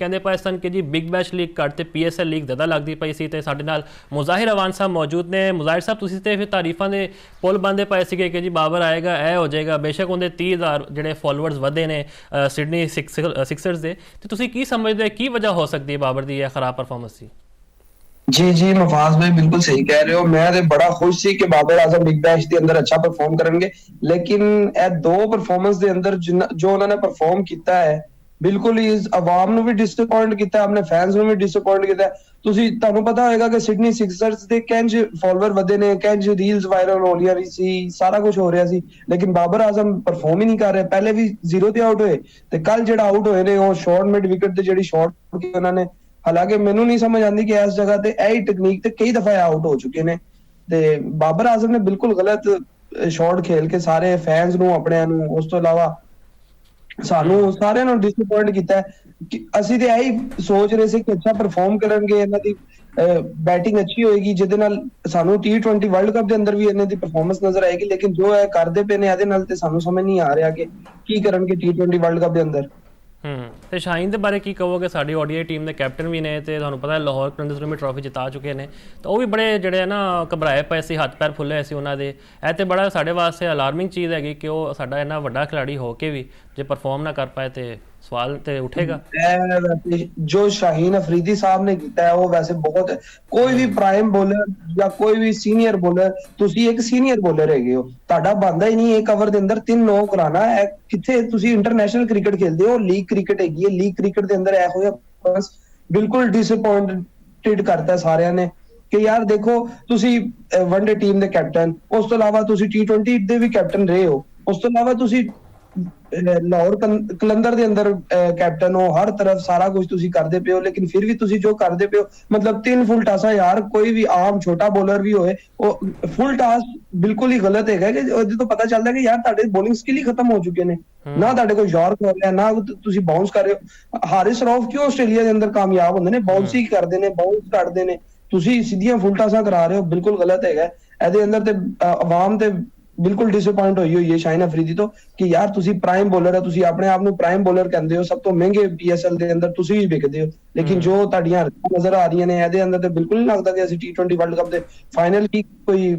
ਕਹਿੰਦੇ ਪਏ ਸਨ ਕਿ ਜੀ ਬਿਗ ਬੈਸ਼ ਲੀਗ ਘੱਟ ਤੇ ਪੀਐਸਐਲ ਲੀਗ ਜ਼ਿਆਦਾ ਲੱਗਦੀ ਪਈ ਸੀ ਤੇ ਸਾਡੇ ਨਾਲ ਮੁਜ਼ਾਹਿਰ ਅਵਾਨ ਸਾਹਿਬ ਮੌਜੂਦ ਨੇ। ਮੁਜ਼ਾਹਿਰ ਸਾਹਿਬ, ਤੁਸੀਂ ਤੇ ਫਿਰ ਤਾਰੀਫਾਂ ਦੇ ਪੁੱਲ ਬੰਦੇ ਪਏ ਸੀਗੇ ਕਿ ਜੀ ਬਾਬਰ ਆਏਗਾ, ਇਹ ਹੋ ਜਾਏਗਾ। ਬੇਸ਼ੱਕ ਉਹਦੇ 30,000 ਜਿਹੜੇ ਫੋਲੋਅਰਸ ਵਧੇ ਨੇ ਸਿਡਨੀ ਸਿਕਸਰਸ ਦੇ, ਤੇ ਤੁਸੀਂ ਕੀ ਸਮਝਦੇ ਹੋ ਕੀ ਵਜ੍ਹਾ ਹੋ ਸਕਦੀ ਹੈ ਬਾਬਰ ਦੀ ਇਹ ਖਰਾਬ ਪਰਫਾਰਮੈਂਸ ਦੀ? जी मुफाज भाई बिल्कुल सही कह रहे हो। मैं तो बड़ा खुश सी कि बाबर आजम बिग बैश के अंदर अच्छा परफॉर्म करेंगे, लेकिन ए दो परफॉर्मेंस के अंदर जो उन्होंने परफॉर्म किया है बिल्कुल ही आवाम ਨੂੰ ਵੀ ਡਿਸਪਾਇੰਟ ਕੀਤਾ, ਆਪਣੇ ਫੈਨਸ ਨੂੰ ਵੀ ਡਿਸਪਾਇੰਟ ਕੀਤਾ। ਤੁਸੀਂ ਤੁਹਾਨੂੰ ਪਤਾ ਹੋਵੇਗਾ ਕਿ ਸਿਡਨੀ ਸਿਕਸਰਸ ਦੇ ਕਿੰਜ ਫਾਲੋਅਰ ਵਧੇ ਨੇ, ਕਿੰਜ ਰੀਲਸ ਵਾਇਰਲ ਹੋ ਰਹੀਆਂ ਸੀ, ਸਾਰਾ ਕੁਝ ਹੋ ਰਿਹਾ ਸੀ, ਲੇਕਿਨ ਬਾਬਰ ਆਜ਼ਮ ਪਰਫਾਰਮ ਹੀ ਨਹੀਂ ਕਰ ਰਿਹਾ। ਪਹਿਲੇ ਵੀ 0 ਤੇ ਆਊਟ ਹੋਏ ਤੇ ਕੱਲ ਜਿਹੜਾ ਆਊਟ ਹੋਏ ਨੇ ਉਹ ਸ਼ਾਰਟ ਮਿਡ ਵਿਕਟ ਤੇ ਜਿਹੜੀ ਸ਼ਾਰਟ ਕੀ ਉਹਨਾਂ ਨੇ, ਹਾਲਾਂਕਿ ਮੈਨੂੰ ਨਹੀਂ ਸਮਝ ਆਉਂਦੀ ਕਿ ਇਸ ਜਗ੍ਹਾ ਤੇ ਇਹੀ ਟੈਕਨੀਕ ਤੇ ਕਈ ਦਫਾ ਆਊਟ ਹੋ ਚੁੱਕੇ ਨੇ ਤੇ ਬਾਬਰ ਆਜ਼ਮ ਨੇ ਬਿਲਕੁਲ ਗਲਤ ਸ਼ਾਟ ਖੇਲ ਕੇ ਸਾਰੇ ਫੈਨਸ ਨੂੰ ਆਪਣਿਆਂ ਨੂੰ, ਉਸ ਤੋਂ ਇਲਾਵਾ ਸਾਨੂੰ ਸਾਰਿਆਂ ਨੂੰ ਡਿਸਪਾਇੰਟ ਕੀਤਾ। ਕਿ ਅਸੀਂ ਤੇ ਇਹੀ ਸੋਚ ਰਹੇ ਸੀ ਕਿ ਅੱਛਾ ਪਰਫਾਰਮ ਕਰਨਗੇ, ਇਹਨਾਂ ਦੀ ਬੈਟਿੰਗ ਅੱਛੀ ਹੋਏਗੀ ਜਿਹਦੇ ਨਾਲ ਸਾਨੂੰ T20 ਵਰਲਡ ਕੱਪ ਦੇ ਅੰਦਰ ਵੀ ਇਹਨਾਂ ਦੀ ਪਰਫਾਰਮੈਂਸ ਨਜ਼ਰ ਆਏਗੀ, ਲੇਕਿਨ ਜੋ ਇਹ ਕਰਦੇ ਪਏ ਨੇ ਇਹਦੇ ਨਾਲ ਤੇ ਸਾਨੂੰ ਸਮਝ ਨਹੀਂ ਆ ਰਿਹਾ ਕਿ ਕੀ ਕਰਨਗੇ T20 ਵਰਲਡ ਕੱਪ ਦੇ ਅੰਦਰ। ਤੇ ਸ਼ਾਹੀਨ ਦੇ ਬਾਰੇ ਕੀ ਕਹੋਗੇ? ਸਾਡੀ ODI ਟੀਮ ਦੇ ਕੈਪਟਨ ਵੀ ਨੇ ਤੇ ਤੁਹਾਨੂੰ ਪਤਾ ਲਾਹੌਰ ਕਲੰਦਰਜ਼ ਨੂੰ ਵੀ ਟਰੋਫੀ ਜਿਤਾ ਚੁੱਕੇ ਨੇ, ਤਾਂ ਉਹ ਵੀ ਬੜੇ ਜਿਹੜੇ ਨਾ ਘਬਰਾਏ ਪਏ ਸੀ, ਹੱਥ ਪੈਰ ਫੁੱਲੇ ਸੀ ਉਹਨਾਂ ਦੇ। ਇਹ ਤੇ ਬੜਾ ਸਾਡੇ ਵਾਸਤੇ ਅਲਾਰਮਿੰਗ ਚੀਜ਼ ਹੈਗੀ ਕਿ ਉਹ ਸਾਡਾ ਇੰਨਾ ਵੱਡਾ ਖਿਡਾਰੀ ਹੋ ਕੇ ਵੀ ਜੇ ਪਰਫਾਰਮ ਨਾ ਕਰ ਪਾਏ ਤੇ ਸਵਾਲ ਤੇ ਉਠੇਗਾ। ਜੋ ਸ਼ਾਹੀਨ ਅਫਰੀਦੀ ਸਾਹਿਬ ਨੇ ਕੀਤਾ ਹੈ ਉਹ ਵੈਸੇ ਬਹੁਤ, ਕੋਈ ਵੀ ਪ੍ਰਾਈਮ ਬੋਲਰ ਜਾਂ ਕੋਈ ਵੀ ਸੀਨੀਅਰ ਬੋਲਰ, ਤੁਸੀਂ ਇੱਕ ਸੀਨੀਅਰ ਬੋਲਰ ਹੈਗੇ ਹੋ, ਤੁਹਾਡਾ ਬਣਦਾ ਹੀ ਨਹੀਂ ਇੱਕ ਓਵਰ ਦੇ ਅੰਦਰ 3 9 ਕਰਾਣਾ ਹੈ। ਕਿੱਥੇ ਤੁਸੀਂ ਇੰਟਰਨੈਸ਼ਨਲ ਕ੍ਰਿਕਟ ਖੇਲਦੇ ਹੋ, ਲੀਗ ਕ੍ਰਿਕਟ ਹੈਗੀ ਹੈ, ਲੀਗ ਕ੍ਰਿਕਟ ਦੇ ਅੰਦਰ ਇਹੋ ਜਿਹਾ ਬਸ ਬਿਲਕੁਲ ਡਿਸਪਾਇੰਟਡ ਕਰਤਾ ਸਾਰਿਆਂ ਨੇ ਕਿ ਯਾਰ ਦੇਖੋ ਤੁਸੀਂ ਵਨਡੇ ਟੀਮ ਦੇ ਕੈਪਟਨ, ਉਸ ਤੋਂ ਇਲਾਵਾ ਤੁਸੀਂ T20 ਦੇ ਵੀ ਕੈਪਟਨ ਰਹੇ ਹੋ, ਉਸ ਤੋਂ ਇਲਾਵਾ ਤੁਸੀਂ ਲਾਹੌਰ ਕਲੰਦਰ ਦੇ ਅੰਦਰ ਕੈਪਟਨ ਹੋ, ਹਰ ਤਰਫ ਸਾਰਾ ਕੁਝ ਤੁਸੀਂ ਕਰਦੇ ਪਏ ਹੋ, ਲੇਕਿਨ ਫਿਰ ਵੀ ਤੁਸੀਂ ਜੋ ਕਰਦੇ ਪਏ ਹੋ ਮਤਲਬ 3 ਫੁੱਲ ਟਾਸਾ, ਯਾਰ ਕੋਈ ਵੀ ਆਮ ਛੋਟਾ ਬੋਲਰ ਵੀ ਹੋਏ ਉਹ ਫੁੱਲ ਟਾਸ ਬਿਲਕੁਲ ਹੀ ਗਲਤ ਹੈਗਾ ਕਿ ਉਹਦੇ ਤੋਂ ਪਤਾ ਚੱਲਦਾ ਕਿ ਯਾਰ ਤੁਹਾਡੇ ਬੋਲਿੰਗ ਸਕਿੱਲ ਹੀ ਖਤਮ ਹੋ ਚੁੱਕੇ ਨੇ, ਨਾ ਤੁਹਾਡੇ ਕੋਲ ਯਾਰਕ ਹੋ ਰਿਹਾ, ਨਾ ਤੁਸੀਂ ਬਾਉਂਸ ਕਰ ਰਹੇ ਹੋ। ਹਾਰਿਸ ਰੌਫ ਕਿਉਂ ਆਸਟ੍ਰੇਲੀਆ ਦੇ ਅੰਦਰ ਕਾਮਯਾਬ ਹੁੰਦੇ ਨੇ? ਬਾਉਂਸ ਹੀ ਕਰਦੇ ਨੇ, ਬਾਉਂਸ ਕੱਢਦੇ ਨੇ, ਤੁਸੀਂ ਸਿੱਧੀਆਂ ਫੁੱਲ ਟਾਸਾਂ ਕਰਾ ਰਹੇ ਹੋ, ਬਿਲਕੁਲ ਗਲਤ ਹੈਗਾ। ਇਹਦੇ ਅੰਦਰ ਤੇ ਆਵਾਮ ਤੇ ਬਿਲਕੁਲ ਡਿਸਪਾਇੰਟ ਹੋਈ ਹੈ ਸ਼ਾਹੀਨ ਅਫਰੀਦੀ ਤੋਂ ਕਿ ਯਾਰ ਤੁਸੀਂ ਪ੍ਰਾਈਮ ਬੋਲਰ ਹੋ, ਤੁਸੀਂ ਆਪਣੇ ਆਪ ਨੂੰ ਪ੍ਰਾਈਮ ਬੋਲਰ ਕਹਿੰਦੇ ਹੋ, ਸਭ ਤੋਂ ਮਹਿੰਗੇ PSL ਦੇ ਅੰਦਰ ਤੁਸੀਂ ਵੀ ਵਿਕਦੇ ਹੋ, ਲੇਕਿਨ ਜੋ ਤੁਹਾਡੀਆਂ ਨਜ਼ਰ ਆ ਰਹੀਆਂ ਨੇ ਇਹਦੇ ਅੰਦਰ ਤੇ ਬਿਲਕੁਲ ਨਹੀਂ ਲੱਗਦਾ ਕਿ ਅਸੀਂ T20 ਵਰਲਡ ਕੱਪ ਦੇ ਫਾਈਨਲ ਕੀ ਕੋਈ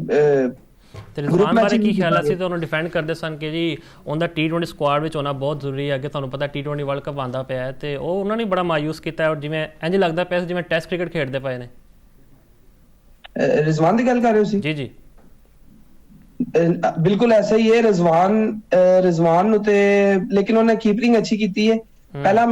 ਤੇ ਰਿਜ਼ਵਾਨ ਬਾਰੇ ਕੀ ਖਿਆਲ ਸੀ? ਤੇ ਉਹਨੂੰ ਡਿਫੈਂਡ ਕਰਦੇ ਸਨ ਕਿ ਜੀ ਉਹਦਾ T20 ਸਕੁਆਡ ਵਿੱਚ ਹੋਣਾ ਬਹੁਤ ਜ਼ਰੂਰੀ ਹੈ, ਕਿ ਤੁਹਾਨੂੰ ਪਤਾ T20 ਵਰਲਡ ਕੱਪ ਆਉਂਦਾ ਪਿਆ ਹੈ, ਤੇ ਉਹ ਉਹਨਾਂ ਨੇ ਬੜਾ ਮਾਯੂਸ ਕੀਤਾ ਔਰ ਜਿਵੇਂ ਇੰਝ ਲੱਗਦਾ ਪਿਆ ਜਿਵੇਂ ਟੈਸਟ ਕ੍ਰਿਕਟ ਖੇਡਦੇ ਪਏ ਨੇ। ਰਿਜ਼ਵਾਨ ਦੀ ਗੱਲ ਕਰ ਰਹੇ ਹੋ ਸੀ? ਜੀ ਜੀ ਬਿਲਕੁਲ ਐਸਾ ਹੀ ਹੈ। ਰਿਜ਼ਵਾਨ ਨੂੰ ਤੇ ਲੇਕਿਨ ਉਹਨੇ ਕੀਪਰਿੰਗ ਅੱਛੀ ਕੀਤੀ ਹੈ। ਪਹਿਲਾ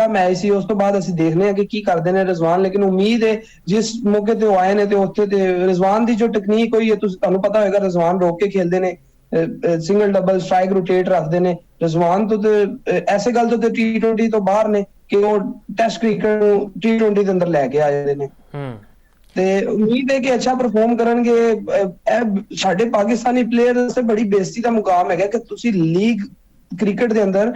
ਮੈਚ ਸੀ, ਉਸ ਤੋਂ ਬਾਅਦ ਅਸੀਂ ਦੇਖਦੇ ਹਾਂ ਕਿ ਕੀ ਕਰਦੇ ਨੇ ਰਿਜ਼ਵਾਨ, ਲੇਕਿਨ ਉਮੀਦ ਹੈ ਜਿਸ ਮੌਕੇ ਤੇ ਉਹ ਆਏ ਨੇ ਤੇ ਉੱਥੇ ਤੇ ਰਿਜ਼ਵਾਨ ਦੀ ਜੋ ਟੈਕਨੀਕ ਹੋਈ ਹੈ ਤੁਹਾਨੂੰ ਪਤਾ ਹੋਏਗਾ, ਰਿਜ਼ਵਾਨ ਰੋਕ ਕੇ ਖੇਲਦੇ ਨੇ, ਸਿੰਗਲ ਡਬਲ ਸਟ੍ਰਾਈਕ ਰੋਟੇਟ ਰੱਖਦੇ ਨੇ। ਰਿਜ਼ਵਾਨ ਤੋਂ ਤੇ ਐਸੇ ਗੱਲ ਤੋਂ ਤੇ T20 ਤੋਂ ਬਾਹਰ ਨੇ ਕਿ ਉਹ ਟੈਸਟ ਕ੍ਰਿਕਟ ਨੂੰ T20 ਦੇ ਅੰਦਰ ਲੈ ਕੇ ਆ ਜਾਂਦੇ ਨੇ ਤੇ ਉਮੀਦ ਹੈ ਕਿ ਅੱਛਾ ਪਰਫਾਰਮ ਕਰਨਗੇ। ਇਹ ਸਾਡੇ ਪਾਕਿਸਤਾਨੀ ਪਲੇਅਰ ਵਾਸਤੇ ਬੜੀ ਬੇਇੱਜ਼ਤੀ ਦਾ ਮੁਕਾਮ ਹੈਗਾ ਕਿ ਤੁਸੀਂ ਲੀਗ ਕ੍ਰਿਕਟ ਦੇ ਅੰਦਰ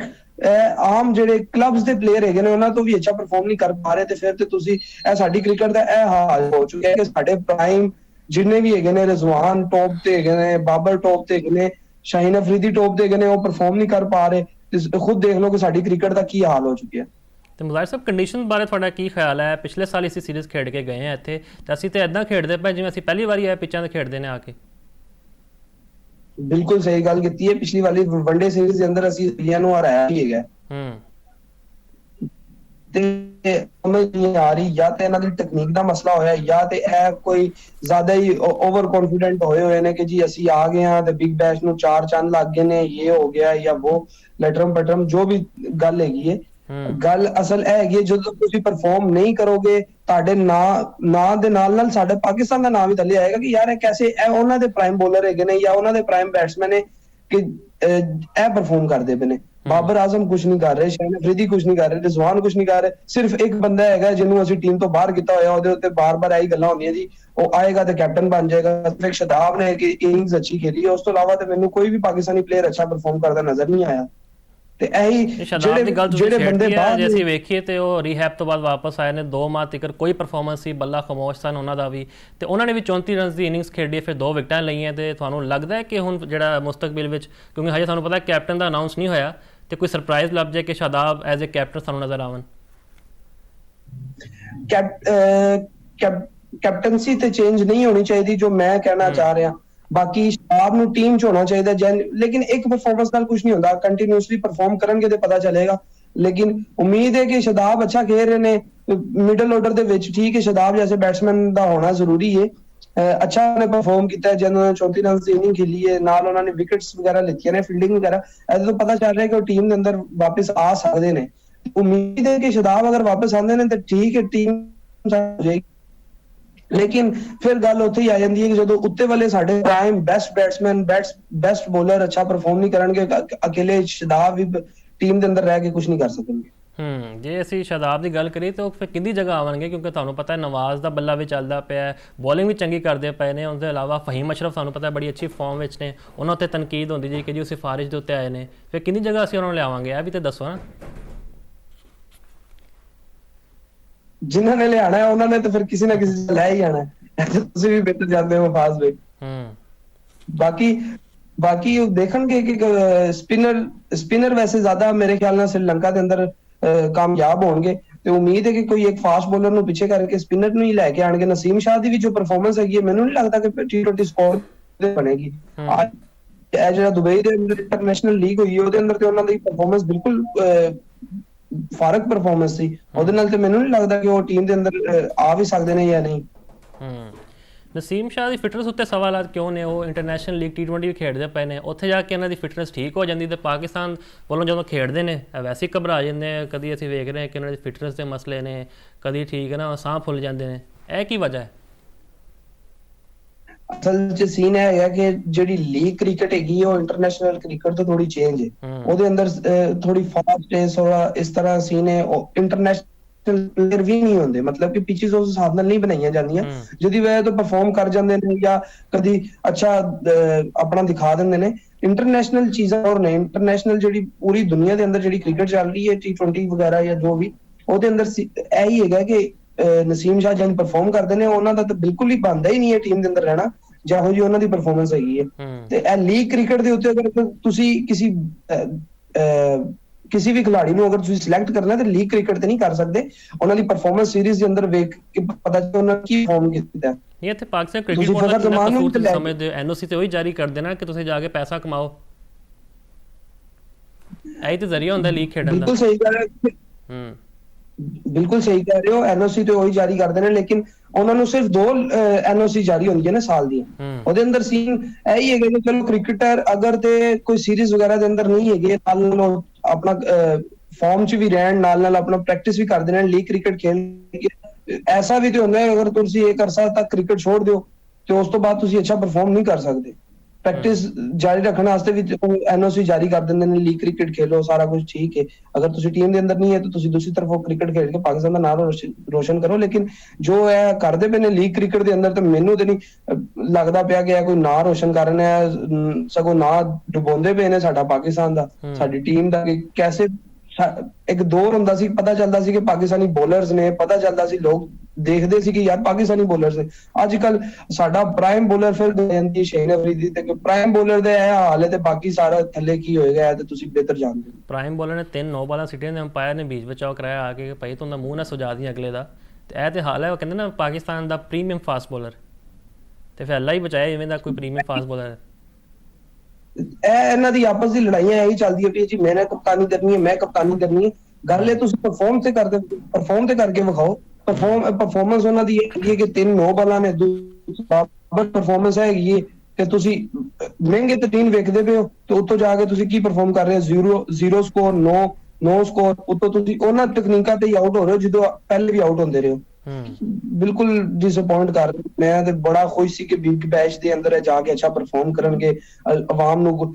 ਆਮ ਜਿਹੜੇ ਕਲੱਬਸ ਦੇ ਪਲੇਅਰ ਹੈਗੇ ਨੇ ਉਹਨਾਂ ਤੋਂ ਵੀ ਅੱਛਾ ਪਰਫਾਰਮ ਨਹੀਂ ਕਰ ਪਾ ਰਹੇ, ਤੇ ਫਿਰ ਤੇ ਤੁਸੀਂ ਇਹ ਸਾਡੀ ਕ੍ਰਿਕਟ ਦਾ ਇਹ ਹਾਲ ਹੋ ਚੁੱਕਿਆ ਕਿ ਸਾਡੇ ਪ੍ਰਾਈਮ ਜਿੰਨੇ ਵੀ ਹੈਗੇ ਨੇ, ਰਿਜ਼ਵਾਨ ਟੌਪ ਤੇ ਹੈਗੇ ਨੇ, ਬਾਬਰ ਟੌਪ ਤੇ ਹੈਗੇ ਨੇ, ਸ਼ਾਹੀਨ ਅਫਰੀਦੀ ਟੌਪ ਤੇ ਹੈਗੇ ਨੇ, ਉਹ ਪਰਫਾਰਮ ਨਹੀਂ ਕਰ ਪਾ ਰਹੇ। ਖੁਦ ਦੇਖ ਲਓ ਕਿ ਸਾਡੀ ਕ੍ਰਿਕਟ ਦਾ ਕੀ ਹਾਲ ਹੋ ਚੁੱਕਿਆ। ਤੇ ਮੁਜ਼ਾਹਿਰ ਸਾਹਿਬ, ਕੰਡੀਸ਼ਨ ਬਾਰੇ ਤੁਹਾਡਾ ਕੀ ਖਿਆਲ ਹੈ? ਪਿਛਲੇ ਸਾਲ ਅਸੀਂ ਸੀਰੀਜ਼ ਖੇਡ ਕੇ ਗਏ ਹਾਂ ਇੱਥੇ, ਤੇ ਅਸੀਂ ਤੇ ਇਦਾਂ ਖੇਡਦੇ ਪਏ ਜਿਵੇਂ ਅਸੀਂ ਪਹਿਲੀ ਵਾਰੀ ਆਏ ਪਿੱਚਾਂ ਤੇ ਖੇਡਦੇ ਨੇ ਆ ਕੇ। ਬਿਲਕੁਲ ਸਹੀ ਗੱਲ ਕੀਤੀ ਹੈ। ਪਿਛਲੀ ਵਾਲੀ ਵਨਡੇ ਸੀਰੀਜ਼ ਦੇ ਅੰਦਰ ਅਸੀਂ ਇੰਡੀਆ ਨੂੰ ਹਰਾਇਆ ਹੀ ਹੈਗਾ ਤੇ ਸਮਝ ਨਹੀਂ ਆ ਰਹੀ, ਜਾਂ ਤੇ ਇਹਨਾਂ ਦੀ ਟੈਕਨੀਕ ਦਾ ਮਸਲਾ ਹੋਇਆ ਜਾਂ ਤੇ ਇਹ ਕੋਈ ਜ਼ਿਆਦਾ ਹੀ ਓਵਰ ਕੌਨਫੀਡੈਂਟ ਹੋਏ ਨੇ ਕਿ ਜੀ ਅਸੀਂ ਆ ਗਏ ਹਾਂ ਤੇ ਬਿਗ ਬੈਸ਼ ਨੂੰ 4 ਚੰਨ ਲੱਗ ਗਏ ਨੇ, ਇਹ ਹੋ ਗਿਆ ਜਾਂ ਉਹ ਲੈਟਰਮ ਪਟਰਮ ਜੋ ਵੀ ਗੱਲ ਹੈਗੀ ਹੈ। ਗੱਲ ਅਸਲ ਇਹ ਹੈਗੀ ਹੈ ਜਦੋਂ ਤੁਸੀਂ ਪਰਫਾਰਮ ਨਹੀਂ ਕਰੋਗੇ ਤੁਹਾਡੇ ਨਾਂ ਦੇ ਨਾਲ ਸਾਡੇ ਪਾਕਿਸਤਾਨ ਦਾ ਨਾਂ ਵੀ ਥੱਲੇ ਆਏਗਾ ਕਿ ਯਾਰ ਇਹ ਕੈਸੇ, ਇਹ ਉਹਨਾਂ ਦੇ ਪ੍ਰਾਈਮ ਬੋਲਰ ਹੈਗੇ ਨੇ ਜਾਂ ਉਹਨਾਂ ਦੇ ਪ੍ਰਾਈਮ ਬੈਟਸਮੈਨ ਨੇ ਕਿ ਇਹ ਪਰਫਾਰਮ ਕਰਦੇ ਪਏ ਨੇ। ਬਾਬਰ ਆਜ਼ਮ ਕੁਝ ਨਹੀਂ ਕਰ ਰਹੇ, ਸ਼ਾਹੀਨ ਅਫਰੀਦੀ ਕੁਝ ਨਹੀਂ ਕਰ ਰਹੇ, ਰਿਜ਼ਵਾਨ ਕੁਝ ਨਹੀਂ ਕਰ ਰਹੇ, ਸਿਰਫ ਇੱਕ ਬੰਦਾ ਹੈਗਾ ਜਿਹਨੂੰ ਅਸੀਂ ਟੀਮ ਤੋਂ ਬਾਹਰ ਕੀਤਾ ਹੋਇਆ, ਉਹਦੇ ਉੱਤੇ ਬਾਰ-ਬਾਰ ਆਈ ਗੱਲਾਂ ਹੁੰਦੀਆਂ ਜੀ ਉਹ ਆਏਗਾ ਤੇ ਕੈਪਟਨ ਬਣ ਜਾਏਗਾ। ਫਿਰ ਸ਼ਦਾਬ ਨੇ ਕਿ ਇਨਿੰਗਸ ਅੱਛੀ ਖੇਲੀ ਹੈ, ਉਸ ਤੋਂ ਇਲਾਵਾ ਤੇ ਮੈਨੂੰ ਕੋਈ ਵੀ ਪਾਕਿਸਤਾਨੀ ਪਲੇਅਰ ਅੱਛਾ ਪਰਫਾਰਮ ਕਰਦਾ ਨਜ਼ਰ ਨਹੀਂ ਆਇਆ। ਤੇ ਇਹੀ ਜਿਹੜੇ ਬੰਦੇ ਬਾਹਰ ਜੇ ਅਸੀਂ ਵੇਖੀਏ ਤੇ ਉਹ ਰੀਹੈਬ ਤੋਂ ਬਾਅਦ ਵਾਪਸ ਆਏ ਨੇ, 2 ਮਾਹ ਤੱਕ ਕੋਈ ਪਰਫਾਰਮੈਂਸ ਸੀ, ਬੱਲਾ ਖਮੋਸ਼ ਸਨ ਉਹਨਾਂ ਦਾ ਵੀ, ਤੇ ਉਹਨਾਂ ਨੇ ਵੀ 34 ਰਨਸ ਦੀ ਇਨਿੰਗਸ ਖੇਡੀ, ਫਿਰ 2 ਵਿਕਟਾਂ ਲਈਆਂ। ਤੇ ਤੁਹਾਨੂੰ ਲੱਗਦਾ ਹੈ ਕਿ ਹੁਣ ਜਿਹੜਾ ਮੁਸਤਕਬਲ ਵਿੱਚ, ਕਿਉਂਕਿ ਹਜੇ ਤੁਹਾਨੂੰ ਪਤਾ ਕੈਪਟਨ ਦਾ ਅਨਾਉਂਸ ਨਹੀਂ ਹੋਇਆ, ਤੇ ਕੋਈ ਸਰਪ੍ਰਾਈਜ਼ ਲੱਭ ਜਾਏ ਕਿ ਸ਼ਾਦਾਬ ਐਜ਼ ਅ ਕੈਪਟਨ ਸਾਨੂੰ ਨਜ਼ਰ ਆਵਣ? ਕੈਪਟਨਸੀ ਤੇ ਚੇਂਜ ਨਹੀਂ ਹੋਣੀ ਚਾਹੀਦੀ, ਜੋ ਮੈਂ ਕਹਿਣਾ ਚਾਹ ਰਿਹਾ। ਬਾਕੀ ਸ਼ਾਬਾਬ ਨੂੰ ਟੀਮ ਚ ਹੋਣਾ ਚਾਹੀਦਾ ਲੇਕਿਨ ਇੱਕ ਪਰਫਾਰਮੈਂਸ ਨਾਲ ਕੁਝ ਨਹੀਂ ਹੁੰਦਾ, ਕੰਟੀਨਿਊਸਲੀ ਪਰਫਾਰਮ ਕਰਨਗੇ ਤੇ ਪਤਾ ਚੱਲੇਗਾ। ਲੇਕਿਨ ਉਮੀਦ ਹੈ ਕਿ ਸ਼ਾਦਾਬ ਅੱਛਾ ਖੇਲ ਰਹੇ ਨੇ ਮਿਡਲ ਆਰਡਰ ਦੇ ਵਿੱਚ, ਠੀਕ ਹੈ ਸ਼ਾਦਾਬ ਜੈਸੇ ਬੈਟਸਮੈਨ ਦਾ ਹੋਣਾ ਜ਼ਰੂਰੀ ਹੈ। ਅੱਛਾ ਉਹਨੇ ਪਰਫਾਰਮ ਕੀਤਾ ਹੈ, ਜਦੋਂ ਉਹਨਾਂ ਨੇ 34 ਰਨ ਦੀ ਇਨਿੰਗ ਖੇਲੀ ਹੈ, ਨਾਲ ਉਹਨਾਂ ਨੇ ਵਿਕਟਸ ਵਗੈਰਾ ਲਿੱਤੀਆਂ ਨੇ, ਫੀਲਡਿੰਗ ਵਗੈਰਾ, ਇਹਦੇ ਤੋਂ ਪਤਾ ਚੱਲ ਰਿਹਾ ਕਿ ਉਹ ਟੀਮ ਦੇ ਅੰਦਰ ਵਾਪਸ ਆ ਸਕਦੇ ਨੇ। ਉਮੀਦ ਹੈ ਕਿ ਸ਼ਾਦਾਬ ਅਗਰ ਵਾਪਸ ਆਉਂਦੇ ਨੇ ਤਾਂ ਠੀਕ ਹੈ, ਟੀਮ ਹੋ ਜਾਏਗੀ। ਲੇਕਿਨ ਫਿਰ ਗੱਲ ਉੱਥੇ ਹੀ ਆ ਜਾਂਦੀ ਹੈ ਕਿ ਜਦੋਂ ਉੱਤੇ ਵਾਲੇ ਸਾਡੇ prime best batsman best bowler ਅੱਛਾ ਪਰਫਾਰਮ ਨਹੀਂ ਕਰਨਗੇ, ਅਕੇਲੇ ਸ਼ਾਦਾਬ ਵੀ ਟੀਮ ਦੇ ਅੰਦਰ ਰਹਿ ਕੇ ਕੁਝ ਨਹੀਂ ਕਰ ਸਕਣਗੇ। ਜੇ ਅਸੀਂ ਸ਼ਾਦਾਬ ਦੀ ਗੱਲ ਕਰੀਏ ਤਾਂ ਫਿਰ ਕਿੰਦੀ ਜਗ੍ਹਾ ਆਵਣਗੇ, ਕਿਉਂਕਿ ਤੁਹਾਨੂੰ ਪਤਾ ਹੈ ਨਵਾਜ਼ ਦਾ ਬੱਲਾ ਵੀ ਚੱਲਦਾ ਪਿਆ, ਬੋਲਿੰਗ ਵੀ ਚੰਗੀ ਕਰਦੇ ਪਏ ਨੇ। ਉਸ ਦੇ ਇਲਾਵਾ ਫਹੀਮ ਅਸ਼ਰਫ ਤੁਹਾਨੂੰ ਪਤਾ ਬੜੀ ਅੱਛੀ ਫਾਰਮ ਵਿੱਚ ਨੇ, ਉਹਨਾਂ ਉੱਤੇ ਤਨਕੀਦ ਹੁੰਦੀ ਜੀ ਕਿ ਜੀ ਉਹ ਸਿਫਾਰਿਸ਼ ਦੇ ਉੱਤੇ ਆਏ ਨੇ, ਫਿਰ ਕਿੰਨੀ ਜਗ੍ਹਾ ਅਸੀਂ ਉਹਨਾਂ ਨੂੰ ਲਿਆਵਾਂਗੇ, ਇਹ ਵੀ ਤਾਂ ਦੱਸੋ ਨਾ। ਜਿਨ੍ਹਾਂ ਨੇ ਲਿਆਣਾ ਹੈ ਉਹਨਾਂ ਨੇ ਤਾਂ ਫਿਰ ਕਿਸੇ ਨਾ ਕਿਸੇ ਲੈ ਹੀ ਆਣਾ ਹੈ, ਤੁਸੀਂ ਵੀ ਬਿਹਤਰ ਜਾਣਦੇ ਹੋ ਫਾਜ਼ ਭਾਈ। ਬਾਕੀ ਉਹ ਦੇਖਣਗੇ ਕਿ ਸਪਿਨਰ ਵੈਸੇ ਜ਼ਿਆਦਾ ਮੇਰੇ ਖਿਆਲ ਨਾਲ श्रीलंका ਦੇ ਅੰਦਰ ਕਾਮਯਾਬ ਹੋਣਗੇ, ਤੇ ਉਮੀਦ ਹੈ ਕਿ ਕੋਈ ਇੱਕ ਫਾਸਟ ਬੋਲਰ ਨੂੰ ਪਿੱਛੇ ਕਰਕੇ ਸਪਿਨਰ ਨੂੰ ਹੀ ਲੈ ਕੇ ਆਣਗੇ। ਨਸੀਮ ਸ਼ਾਹ ਦੀ ਵੀ ਜੋ ਪਰਫਾਰਮੈਂਸ ਹੈਗੀ ਹੈ, ਮੈਨੂੰ ਨਹੀਂ ਲੱਗਦਾ ਕਿ T20 ਸਕੋਰ ਬਣੇਗੀ। ਇਹ ਜਿਹੜਾ ਦੁਬਈ ਦੇ ਅੰਦਰ ਇੰਟਰਨੈਸ਼ਨਲ ਲੀਗ ਹੋਈ ਉਹਦੇ ਅੰਦਰ ਤੇ ਉਹਨਾਂ ਦੀ ਪਰਫਾਰਮੈਂਸ ਬਿਲਕੁਲ ਫਰਕ ਪਰਫਾਰਮੈਂਸ ਸੀ, ਉਹਦੇ ਨਾਲ ਤੇ ਮੈਨੂੰ ਨਹੀਂ ਲੱਗਦਾ ਕਿ ਉਹ ਟੀਮ ਦੇ ਅੰਦਰ ਆ ਵੀ ਸਕਦੇ ਨੇ ਜਾਂ ਨਹੀਂ। ਨਸੀਮ ਸ਼ਾਹ ਦੀ ਫਿਟਨੈਸ ਉੱਤੇ ਸਵਾਲਾਤ ਕਿਉਂ ਨੇ? ਉਹ ਇੰਟਰਨੈਸ਼ਨਲ ਲੀਗ T20 ਵੀ ਖੇਡਦੇ ਪਏ ਨੇ, ਉੱਥੇ ਜਾ ਕੇ ਇਹਨਾਂ ਦੀ ਫਿਟਨੈਸ ਠੀਕ ਹੋ ਜਾਂਦੀ ਤੇ ਪਾਕਿਸਤਾਨ ਵੱਲੋਂ ਜਦੋਂ ਖੇਡਦੇ ਨੇ ਵੈਸੇ ਹੀ ਘਬਰਾ ਜਾਂਦੇ ਆ। ਕਦੀ ਅਸੀਂ ਵੇਖ ਰਹੇ ਹਾਂ ਕਿ ਇਹਨਾਂ ਦੀ ਫਿਟਨੈਸ ਦੇ ਮਸਲੇ ਨੇ, ਕਦੀ ਠੀਕ ਹੈ ਨਾ ਸਾਹ ਫੁੱਲ ਜਾਂਦੇ ਨੇ, ਇਹ ਕੀ ਵਜ੍ਹਾ ਹੈ? ਅਸਲ 'ਚ ਸੀਨ ਇਹ ਹੈਗਾ ਕਿ ਜਿਹੜੀ ਲੀਗ ਕ੍ਰਿਕਟ ਹੈਗੀ ਉਹ ਇੰਟਰਨੈਸ਼ਨਲ ਕ੍ਰਿਕਟ ਤੋਂ ਥੋੜੀ ਚੇਂਜ ਹੈ, ਉਹਦੇ ਅੰਦਰ ਥੋੜੀ ਫਾਸਟ ਪੇਸ ਥੋੜਾ ਇਸ ਤਰ੍ਹਾਂ ਸੀਨ ਹੈ। ਇੰਟਰਨੈਸ਼ਨਲ ਪਲੇਅਰ ਵੀ ਨਹੀਂ ਹੁੰਦੇ, ਮਤਲਬ ਕਿ ਪਿਚਸ ਉਸ ਹਿਸਾਬ ਨਾਲ ਨਹੀਂ ਬਣਾਈਆਂ ਜਾਂਦੀਆਂ, ਜਿਹਦੀ ਵਜ੍ਹਾ ਤੋਂ ਪਰਫਾਰਮ ਕਰ ਜਾਂਦੇ ਨੇ ਜਾਂ ਕਦੀ ਅੱਛਾ ਆਪਣਾ ਦਿਖਾ ਦਿੰਦੇ ਨੇ। ਇੰਟਰਨੈਸ਼ਨਲ ਚੀਜ਼ਾਂ ਹੋਰ ਨੇ, ਇੰਟਰਨੈਸ਼ਨਲ ਜਿਹੜੀ ਪੂਰੀ ਦੁਨੀਆ ਦੇ ਅੰਦਰ ਜਿਹੜੀ ਕ੍ਰਿਕਟ ਚੱਲ ਰਹੀ ਹੈ T20 ਵਗੈਰਾ ਜਾਂ ਜੋ ਵੀ, ਉਹਦੇ ਅੰਦਰ ਇਹੀ ਹੈਗਾ ਕਿ ਨਸੀਮ ਸ਼ਾਹ ਜਨ ਪਰਫਾਰਮ ਕਰਦੇ ਨੇ, ਉਹਨਾਂ ਦਾ ਤਾਂ ਬਿਲਕੁਲ ਹੀ ਬਣਦਾ ਹੀ ਨਹੀਂ ਹੈ ਟੀਮ ਦੇ ਅੰਦਰ ਰਹਿਣਾ, ਜਿਹੋ ਜਿਹੀ ਉਹਨਾਂ ਦੀ ਪਰਫਾਰਮੈਂਸ ਹੈਗੀ ਹੈ। ਤੇ ਇਹ ਲੀਗ ਕ੍ਰਿਕਟ ਦੇ ਉੱਤੇ ਅਗਰ ਤੁਸੀਂ ਕਿਸੇ ਵੀ ਖਿਡਾਰੀ ਨੂੰ ਅਗਰ ਤੁਸੀਂ ਸਿਲੈਕਟ ਕਰਨਾ ਤੇ ਲੀਗ ਕ੍ਰਿਕਟ ਤੇ ਨਹੀਂ ਕਰ ਸਕਦੇ, ਉਹਨਾਂ ਦੀ ਪਰਫਾਰਮੈਂਸ ਸੀਰੀਜ਼ ਦੇ ਅੰਦਰ ਵੇਖ ਕੇ ਪਤਾ ਚੱਲੇ ਉਹਨਾਂ ਕੀ ਫਾਰਮ ਕੀਤਾ। ਨਹੀਂ, ਇੱਥੇ ਪਾਕਿਸਤਾਨ ਕ੍ਰਿਕਟ ਬੋਰਡ ਦਾ ਕਸੂਰ ਤੁਸੀਂ ਸਮਝਦੇ ਹੋ? NOC ਤੇ ਉਹੀ ਜਾਰੀ ਕਰ ਦੇਣਾ ਕਿ ਤੁਸੀਂ ਜਾ ਕੇ ਪੈਸਾ ਕਮਾਓ, ਇਹੀ ਤਾਂ ਜ਼ਰੀਆ ਹੁੰਦਾ ਲੀਗ ਖੇਡਣ ਦਾ। ਬਿਲਕੁਲ ਸਹੀ ਕਹਿ ਰਹੇ ਹੋ, ਬਿਲਕੁਲ ਸਹੀ ਕਹਿ ਰਹੇ ਹੋ। NOC ਤੇ ਉਹੀ ਜਾਰੀ ਕਰਦੇ ਨੇ, ਲੇਕਿਨ ਉਹਨਾਂ ਨੂੰ ਸਿਰਫ 2 NOC ਜਾਰੀ ਹੁੰਦੀਆਂ ਨੇ ਸਾਲ ਦੀਆਂ। ਉਹਦੇ ਅੰਦਰ ਸੀਨ ਇਹੀ ਹੈਗਾ ਕਿ ਚਲੋ ਕ੍ਰਿਕਟਰ ਅਗਰ ਤੇ ਕੋਈ ਸੀਰੀਜ਼ ਵਗੈਰਾ ਦੇ ਅੰਦਰ ਨਹੀਂ ਹੈਗੇ, ਨਾਲ ਆਪਣਾ ਫਾਰਮ 'ਚ ਵੀ ਰਹਿਣ, ਨਾਲ ਆਪਣਾ ਪ੍ਰੈਕਟਿਸ ਵੀ ਕਰਦੇ ਰਹਿਣ ਲੀਗ ਕ੍ਰਿਕਟ ਖੇਲ ਕੇ। ਐਸਾ ਵੀ ਤੇ ਹੁੰਦਾ ਹੈ ਅਗਰ ਤੁਸੀਂ ਇੱਕ ਅਰਸਾ ਤੱਕ ਕ੍ਰਿਕਟ ਛੋੜ ਦਿਓ ਤੇ ਉਸ ਤੋਂ ਬਾਅਦ ਤੁਸੀਂ ਅੱਛਾ ਪਰਫਾਰਮ ਨਹੀਂ ਕਰ ਸਕਦੇ। ਪ੍ਰੈਕਟਿਸ ਜਾਰੀ ਰੱਖਣ ਵਾਸਤੇ ਵੀ NOC ਜਾਰੀ ਕਰ ਦਿੰਦੇ ਨੇ, ਲੀਗ ਕ੍ਰਿਕਟ ਖੇਲੋ, ਸਾਰਾ ਕੁਝ ਠੀਕ ਹੈ। ਅਗਰ ਤੁਸੀਂ ਟੀਮ ਦੇ ਅੰਦਰ ਨਹੀਂ ਹੈ ਤਾਂ ਤੁਸੀਂ ਦੂਸਰੀ ਤਰਫ ਉਹ ਕ੍ਰਿਕਟ ਖੇਡ ਕੇ ਪਾਕਿਸਤਾਨ ਦਾ ਨਾਮ ਰੋਸ਼ਨ ਕਰੋ। ਲੇਕਿਨ ਜੋ ਇਹ ਕਰਦੇ ਪਏ ਨੇ ਲੀਗ ਕ੍ਰਿਕਟ ਦੇ ਅੰਦਰ, ਤਾਂ ਮੈਨੂੰ ਤੇ ਨਹੀਂ ਲੱਗਦਾ ਪਿਆ ਕਿ ਇਹ ਕੋਈ ਨਾਂ ਰੋਸ਼ਨ ਕਰ ਰਹੇ ਨੇ, ਸਗੋਂ ਨਾਂ ਡੁਬੋਂਦੇ ਪਏ ਨੇ ਸਾਡਾ ਪਾਕਿਸਤਾਨ ਦਾ, ਸਾਡੀ ਟੀਮ ਦਾ। ਕਿ ਕੈਸੇ ਇੱਕ ਦੌਰ ਹੁੰਦਾ ਸੀ, ਪਤਾ ਚੱਲਦਾ ਸੀ ਕਿ ਪਾਕਿਸਤਾਨੀ ਬੋਲਰਸ ਨੇ, ਪਤਾ ਚੱਲਦਾ ਸੀ, ਲੋਕ ਦੇਖਦੇ ਸੀ ਕਿ ਯਾਰ ਪਾਕਿਸਤਾਨੀ ਬੋਲਰਸ ਨੇ। ਅੱਜ ਕੱਲ ਸਾਡਾ ਪ੍ਰਾਈਮ ਬੋਲਰ ਫਿਰ ਜਾਂਦੀ ਸ਼ਹੀਨ ਅਫਰੀਦੀ ਤੇ, ਪ੍ਰਾਈਮ ਬੋਲਰ ਦੇ ਇਹ ਹਾਲ ਹੈ ਤੇ ਬਾਕੀ ਸਾਰਾ ਥੱਲੇ ਕੀ ਹੋਏਗਾ ਤੇ ਤੁਸੀਂ ਬਿਹਤਰ ਜਾਣਦੇ ਹੋ। ਪ੍ਰਾਈਮ ਬੋਲਰ ਨੇ 3 9 ਬਾਲਾਂ ਸਿੱਟੀਆਂ ਨੇ, ਅੰਪਾਇਰ ਨੇ ਬੀਚ ਬਚਾਓ ਕਰਾਇਆ ਆ ਕੇ ਭਾਈ ਤੂੰ ਮੂੰਹ ਨਾ ਸੁਜਾ ਦੀ ਅਗਲੇ ਦਾ। ਤੇ ਇਹ ਤੇ ਹਾਲ ਹੈ, ਉਹ ਕਹਿੰਦੇ ਨਾ ਪਾਕਿਸਤਾਨ ਦਾ ਪ੍ਰੀਮੀਅਮ ਫਾਸਟ ਬੋਲਰ, ਤੇ ਫਿਰ ਅੱਲਾ ਹੀ ਬਚਾਇਆ ਇਵੇਂ ਦਾ ਕੋਈ ਪ੍ਰੀਮੀਅਮ ਫਾਸਟ ਬੋਲਰ। ਇਹਨਾਂ ਦੀ ਆਪਸ ਦੀ ਲੜਾਈਆਂ ਇਹੀ ਚੱਲਦੀਆਂ ਪਈ ਜੀ, ਮੈਂ ਕਪਤਾਨੀ ਕਰਨੀ ਹੈ, ਮੈਂ ਕਪਤਾਨੀ ਕਰਨੀ ਹੈ। ਗੱਲ ਇਹ ਤੁਸੀਂ ਪਰਫਾਰਮ ਤੇ ਕਰਕੇ ਵਿਖਾਓ। ਪਰਫਾਰਮੈਂਸ ਉਹਨਾਂ ਦੀ ਹੈਗੀ ਹੈ ਕਿ 3 9 ਬਾਲਾਂ ਨੇ ਪਰਫਾਰਮੈਂਸ ਹੈਗੀ ਹੈ ਕਿ ਤੁਸੀਂ ਮਹਿੰਗੇ ਤਰੀਨ ਵੇਖਦੇ ਪਏ ਹੋ ਤੇ ਉੱਤੋਂ ਜਾ ਕੇ ਤੁਸੀਂ ਕੀ ਪਰਫਾਰਮ ਕਰ ਰਹੇ ਹੋ? 0 ਸਕੋਰ, 9 ਸਕੋਰ, ਉੱਤੋਂ ਤੁਸੀਂ ਉਹਨਾਂ ਤਕਨੀਕਾਂ ਤੇ ਹੀ ਆਊਟ ਹੋ ਰਹੇ ਹੋ ਜਦੋਂ ਪਹਿਲੇ ਵੀ ਆਊਟ ਹੁੰਦੇ ਰਹੇ ਹੋ। ਬਿਲਕੁਲ ਡਿਸਅਪਾਇੰਟ ਕਰ ਰਿਹਾ। ਮੈਂ ਤੇ ਬੜਾ ਖੁਸ਼ ਸੀ ਕਿ ਬਿਗ ਬੈਸ਼ ਦੇ ਅੰਦਰ ਜਾ ਕੇ ਅੱਛਾ ਪਰਫਾਰਮ ਕਰਨਗੇ, ਆਵਾਮ ਨੂੰ